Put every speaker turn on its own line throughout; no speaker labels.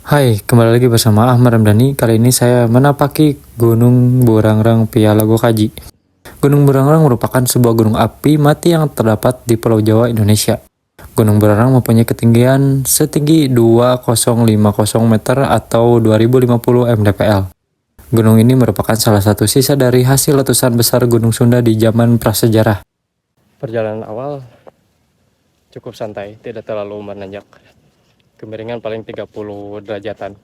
Hai, kembali lagi bersama Ahmad Ramdhani. Kali ini saya menapaki Gunung Burangrang Pialago Kaji. Gunung Burangrang merupakan sebuah gunung api mati yang terdapat di Pulau Jawa, Indonesia. Gunung Burangrang mempunyai ketinggian setinggi 2050 meter atau 2050 mdpl. Gunung ini merupakan salah satu sisa dari hasil letusan besar Gunung Sunda di zaman prasejarah. Perjalanan awal cukup santai, tidak terlalu menanjak. Kemiringan paling 30 derajatan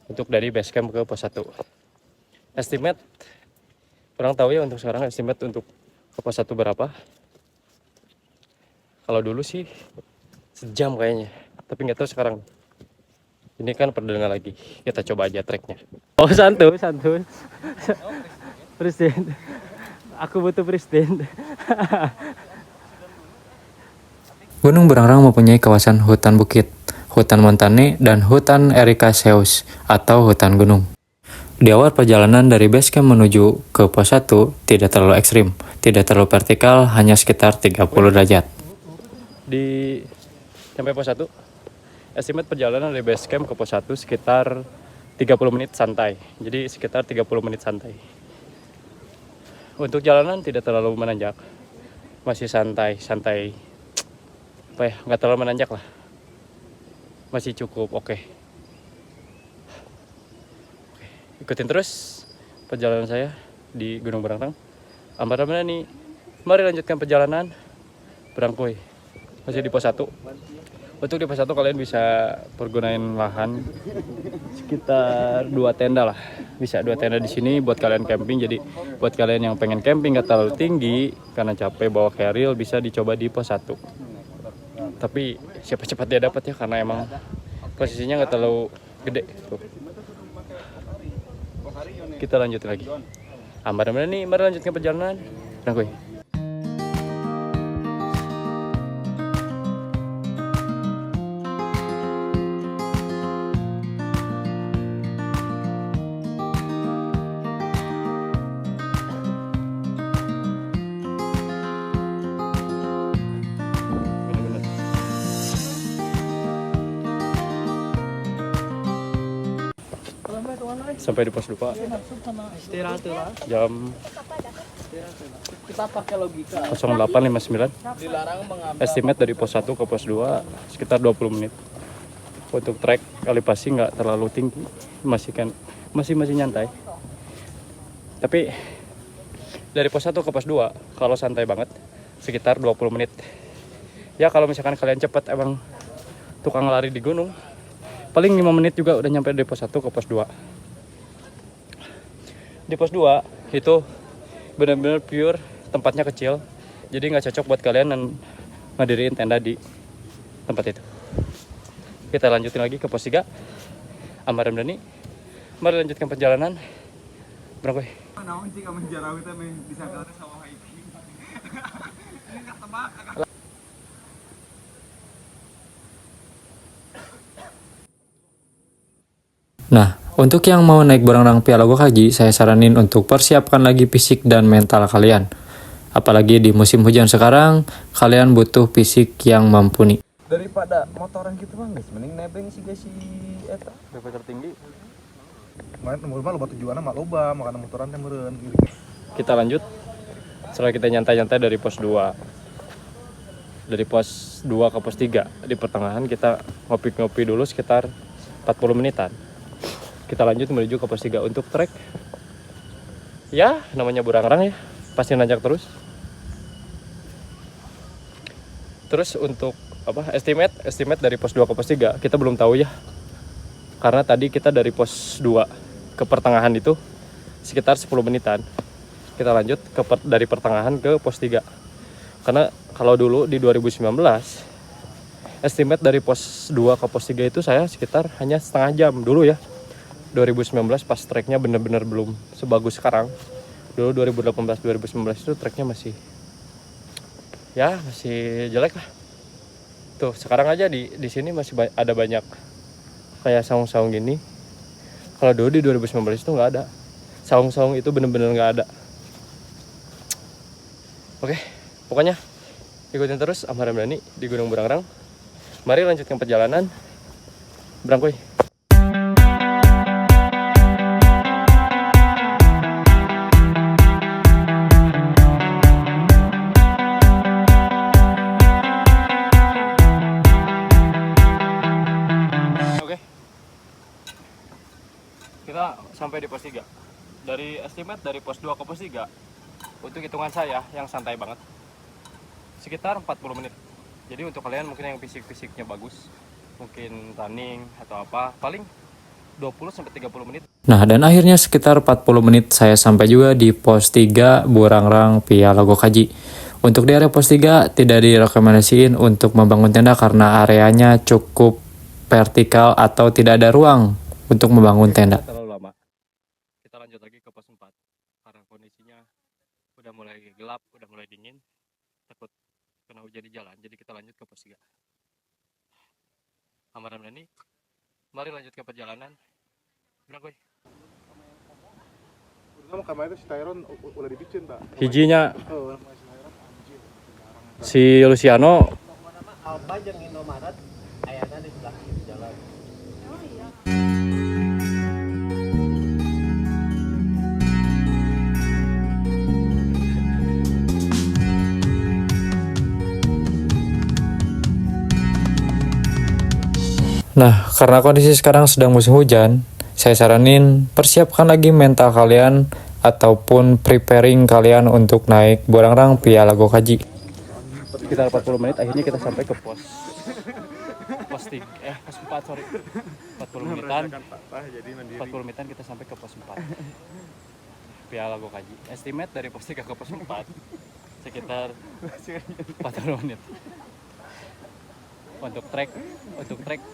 untuk dari base camp ke pos 1. Estimate kurang tahu ya untuk sekarang, estimate untuk ke pos 1 berapa. Kalau dulu sih sejam kayaknya, tapi nggak tahu sekarang. Ini kan perdana lagi, kita coba aja treknya. Oh santuy Presiden, aku butuh presiden. Gunung Burangrang mempunyai kawasan hutan bukit, hutan montane, dan hutan ericaceous atau hutan gunung. Di awal perjalanan dari base camp menuju ke pos 1 tidak terlalu ekstrim, tidak terlalu vertikal, hanya sekitar 30 derajat. Di sampai pos 1, estimate perjalanan dari base camp ke pos 1 sekitar 30 menit santai. Jadi sekitar 30 menit santai. Untuk jalanan tidak terlalu menanjak, masih santai. Apa ya, nggak terlalu menanjak lah. Masih cukup oke. Ikutin terus perjalanan saya di Gunung Burangrang. Ahmad Ramdhani, mari lanjutkan perjalanan. Berangkuy, masih di pos 1. Untuk di pos 1 kalian bisa pergunain lahan sekitar 2 tenda lah. Bisa 2 tenda di sini buat kalian camping. Jadi buat kalian yang pengen camping gak terlalu tinggi karena capek bawa carrier, bisa dicoba di pos 1. Tapi cepat-cepat dia dapat ya, karena emang posisinya nggak terlalu gede tuh. Kita lanjut lagi. Ahmad Ramdhani, mari lanjutkan perjalanan. Berangkuy. Sampai di pos 2 jam 08.59. Estimate dari pos 1 ke pos 2 sekitar 20 menit. Untuk trek elevasi nggak terlalu tinggi, masih nyantai. Tapi dari pos 1 ke pos 2 kalau santai banget sekitar 20 menit. Ya kalau misalkan kalian cepat emang tukang lari di gunung, paling 5 menit juga udah nyampe dari pos 1 ke pos 2. Di pos 2 itu benar-benar pure, tempatnya kecil, jadi nggak cocok buat kalian dan ngadirin tenda di tempat itu. Kita lanjutin lagi ke pos 3. Ahmad Ramdhani, mari lanjutkan perjalanan. Berangkuy. Nah, untuk yang mau naik Burangrang Pialago Kaji, saya saranin untuk persiapkan lagi fisik dan mental kalian. Apalagi di musim hujan sekarang, kalian butuh fisik yang mumpuni.
Daripada motoran gitu mah guys, mending nebeng sih guys, si eta
DP tertinggi.
main umur mah loba tujuanna mah loba, makana motoran teh meureun gitu.
Kita lanjut. Setelah kita nyantai-nyantai dari pos 2. Dari pos 2 ke pos 3. Di pertengahan kita ngopi-ngopi dulu sekitar 40 menitan. Kita lanjut menuju ke pos 3 untuk trek. Ya, namanya Burangrang ya, pasti nanjak terus. Terus untuk estimate dari pos 2 ke pos 3 kita belum tahu ya. Karena tadi kita dari pos 2 ke pertengahan itu sekitar 10 menitan. Kita lanjut dari pertengahan ke pos 3. Karena kalau dulu di 2019 estimate dari pos 2 ke pos 3 itu saya sekitar hanya setengah jam dulu ya. 2019 pas treknya bener-bener belum sebagus sekarang. Dulu 2018-2019 itu treknya masih jelek lah. Tuh sekarang aja di sini masih ada banyak kayak saung-saung gini. Kalau dulu di 2019 itu nggak ada. Saung-saung itu bener-bener nggak ada. Oke, pokoknya ikutin terus Ahmad Ramdhani di Gunung Burangrang. Mari lanjutkan perjalanan. Berangkuy. Kita sampai di pos 3. Dari estimate dari pos 2 ke pos 3, untuk hitungan saya yang santai banget, sekitar 40 menit. Jadi untuk kalian mungkin yang fisik-fisiknya bagus, mungkin running atau apa, paling 20-30 menit. Nah, dan akhirnya sekitar 40 menit saya sampai juga di pos 3 Burangrang via Logo Kaji. Untuk di area pos 3 tidak direkomendasiin untuk membangun tenda karena areanya cukup vertikal atau tidak ada ruang untuk membangun tenda. Terlalu lama. Kita lanjut lagi ke pos 4 karena kondisinya udah mulai gelap, udah mulai dingin, takut kena hujan di jalan, jadi kita lanjut ke pos 3. Amaran ini, mari lanjut ke perjalanan. Beranggoy.
Udah kemarin si Tyron udah dibikin tak?
Hijinya si Luciano
Alfa jeung Indomaret ayana di sebelah kiri jalan.
Nah, karena kondisi sekarang sedang musim hujan, saya saranin persiapkan lagi mental kalian ataupun preparing kalian untuk naik Burangrang via Logo Kaji. Sekitar 40 menit akhirnya kita sampai ke pos 4, sorry. 40 menitan kita sampai ke pos 4 via Logo Kaji. Estimate dari pos 3 ke pos 4 sekitar 40 menit. Untuk trek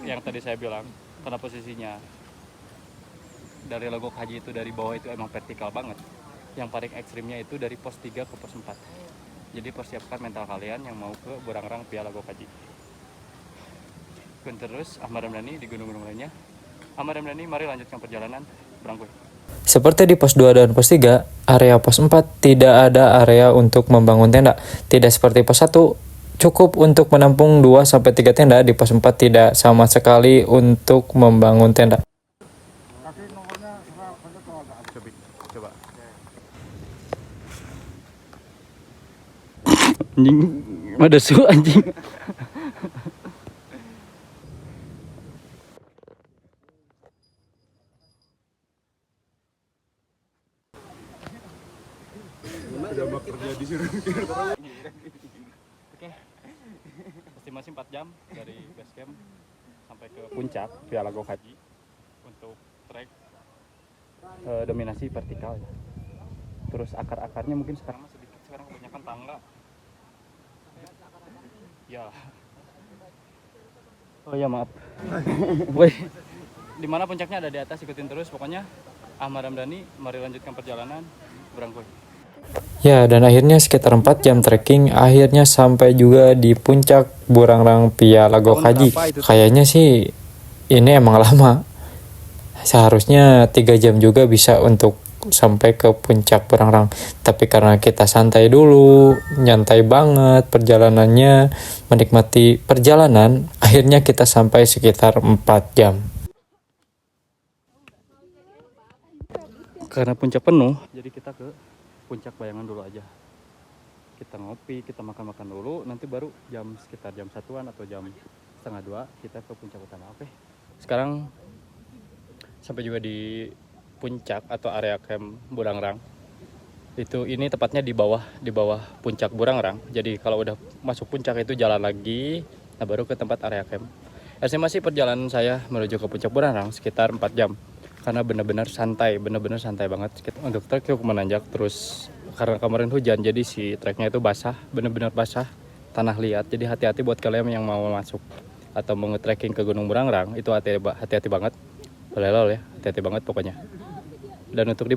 yang tadi saya bilang, karena posisinya dari Logo Kaji itu dari bawah itu emang vertikal banget. Yang paling ekstrimnya itu dari pos 3 ke pos 4. Jadi persiapkan mental kalian yang mau ke Burangrang via Logo Kaji. Terus Ahmad Ramdhani di gunung-gunung lainnya. Ahmad Ramdhani, mari lanjutkan perjalanan. Beranggoy. Seperti di pos 2 dan pos 3, area pos 4 tidak ada area untuk membangun tenda. Tidak seperti pos 1, cukup untuk menampung 2-3 tenda. Di pos 4 tidak sama sekali untuk membangun tenda.
Coba.
Anjing, ada su anjing.
Udah bekerja di sini.
Oke. Estimasi 4 jam dari base camp sampai ke puncak via Logo Kaji untuk trek dominasi vertikal ya. Terus akar-akarnya mungkin sekarang sedikit, sekarang kebanyakan tangga. Ya. Oh ya maaf. Woi. Di mana puncaknya ada di atas, ikutin terus pokoknya. Ahmad Ramdhani, mari lanjutkan perjalanan. Beranggoy. Ya, dan akhirnya sekitar 4 jam trekking, akhirnya sampai juga di puncak Burangrang via Logo Kaji. Kayaknya sih ini emang lama. Seharusnya 3 jam juga bisa untuk sampai ke puncak Burangrang. Tapi karena kita santai dulu, nyantai banget perjalanannya, menikmati perjalanan, akhirnya kita sampai sekitar 4 jam. Karena puncak penuh, jadi kita ke puncak bayangan dulu aja. Kita ngopi, kita makan-makan dulu, nanti baru sekitar jam 1-an atau jam setengah 2 kita ke puncak utama. Oke. Sekarang sampai juga di puncak atau area camp Burangrang. Ini tepatnya di bawah puncak Burangrang. Jadi kalau udah masuk puncak itu jalan lagi, nah baru ke tempat area camp. Estimasi perjalanan saya menuju ke puncak Burangrang sekitar 4 jam. Karena benar-benar santai banget. Untuk trek cukup menanjak, terus karena kemarin hujan jadi si treknya itu basah, benar-benar basah, tanah liat. Jadi hati-hati buat kalian yang mau masuk atau mau nge-trekking ke Gunung Burangrang, itu hati-hati banget. Lelol ya, hati-hati banget pokoknya. Dan untuk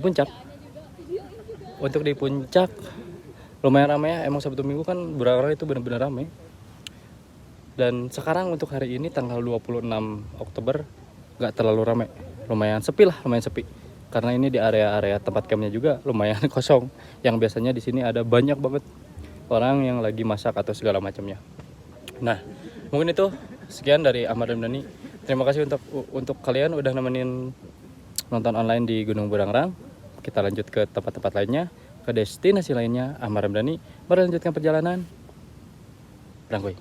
di puncak lumayan ramai ya. Emang Sabtu Minggu kan Burangrang itu benar-benar ramai. Dan sekarang untuk hari ini tanggal 26 Oktober gak terlalu ramai. Lumayan sepi. Karena ini di area tempat campnya juga lumayan kosong. Yang biasanya di sini ada banyak banget orang yang lagi masak atau segala macamnya. Nah, mungkin itu sekian dari Ahmad Ramdhani. Terima kasih untuk kalian udah nemenin nonton online di Gunung Burangrang. Kita lanjut ke tempat-tempat lainnya, ke destinasi lainnya. Ahmad Ramdhani, mari lanjutkan perjalanan. Beranggoy.